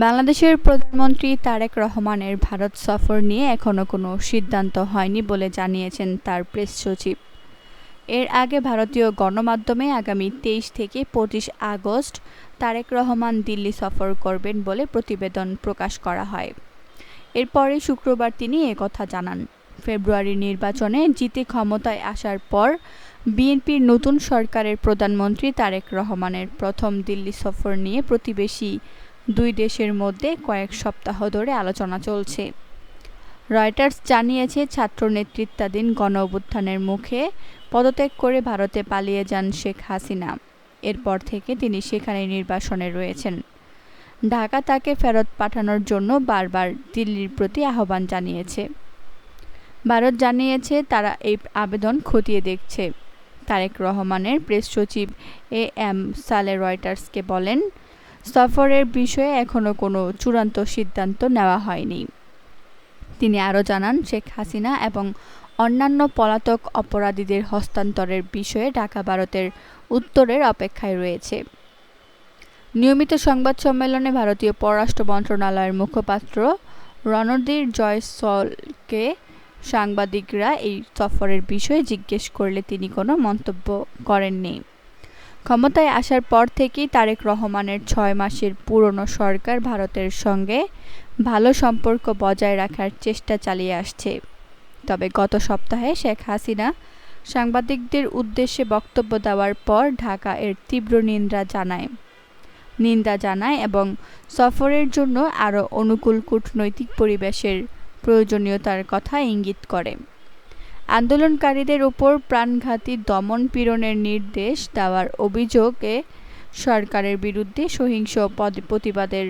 বাংলাদেশের প্রধানমন্ত্রী তারেক রহমানের ভারত সফর নিয়ে এখনো কোনো সিদ্ধান্ত হয়নি বলে জানিয়েছেন তার প্রেস সচিব। এর আগে ভারতীয় গণমাধ্যমে আগামী ২৩ থেকে ২৫ আগস্ট তারেক রহমান দিল্লি সফর করবেন বলে প্রতিবেদন প্রকাশ করা হয়। এরপরে শুক্রবার তিনি একথা জানান। ফেব্রুয়ারির নির্বাচনে জিতে ক্ষমতায় আসার পর বিএনপির নতুন সরকারের প্রধানমন্ত্রী তারেক রহমানের প্রথম দিল্লি সফর নিয়ে প্রতিবেশী দুই দেশের মধ্যে কয়েক সপ্তাহ ধরে আলোচনা চলছে। রয়টার্স জানিয়েছে, ছাত্র নেতৃত্বাধীন গণঅভ্যুত্থানের মুখে পদত্যাগ করে ভারতে পালিয়ে যান শেখ হাসিনা। এরপর থেকে তিনি সেখানে নির্বাসনে রয়েছেন। ঢাকা তাকে ফেরত পাঠানোর জন্য বারবার দিল্লির প্রতি আহ্বান জানিয়েছে। ভারত জানিয়েছে তারা এই আবেদন খতিয়ে দেখছে। তারেক রহমানের প্রেস সচিব এম সালে রয়টার্সকে বলেন, সফরের বিষয়ে এখনো কোনো চূড়ান্ত সিদ্ধান্ত নেওয়া হয়নি। তিনি আরও জানান, শেখ হাসিনা এবং অন্যান্য পলাতক অপরাধীদের হস্তান্তরের বিষয়ে ঢাকা ভারতের উত্তরের অপেক্ষায় রয়েছে। নিয়মিত সংবাদ সম্মেলনে ভারতীয় পররাষ্ট্র মন্ত্রণালয়ের মুখপাত্র রণধীর জয়সওয়ালকে সাংবাদিকরা এই সফরের বিষয়ে জিজ্ঞেস করলে তিনি কোনো মন্তব্য করেননি। ক্ষমতায় আসার পর থেকেই তারেক রহমানের ৬ মাসের পুরনো সরকার ভারতের সঙ্গে ভালো সম্পর্ক বজায় রাখার চেষ্টা চালিয়ে আসছে। তবে গত সপ্তাহে শেখ হাসিনা সাংবাদিকদের উদ্দেশ্যে বক্তব্য দেওয়ার পর ঢাকা এর তীব্র নিন্দা জানায় এবং সফরের জন্য আরও অনুকূল কূটনৈতিক পরিবেশের প্রয়োজনীয়তার কথা ইঙ্গিত করে। আন্দোলনকারীদের ওপর প্রাণঘাতী দমন পীড়নের নির্দেশ দেওয়ার অভিযোগে সরকারের বিরুদ্ধে সহিংস প্রতিবাদের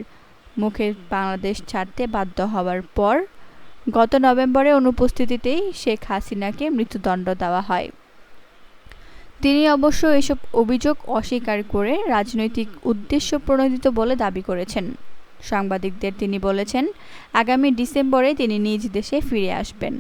মুখে বাংলাদেশ ছাড়তে বাধ্য হওয়ার পর গত নভেম্বরে অনুপস্থিতিতেই শেখ হাসিনাকে মৃত্যুদণ্ড দেওয়া হয়। তিনি অবশ্য এসব অভিযোগ অস্বীকার করে রাজনৈতিক উদ্দেশ্য প্রণোদিত বলে দাবি করেছেন। সাংবাদিকদের তিনি বলেছেন, আগামী ডিসেম্বরে তিনি নিজ দেশে ফিরে আসবেন।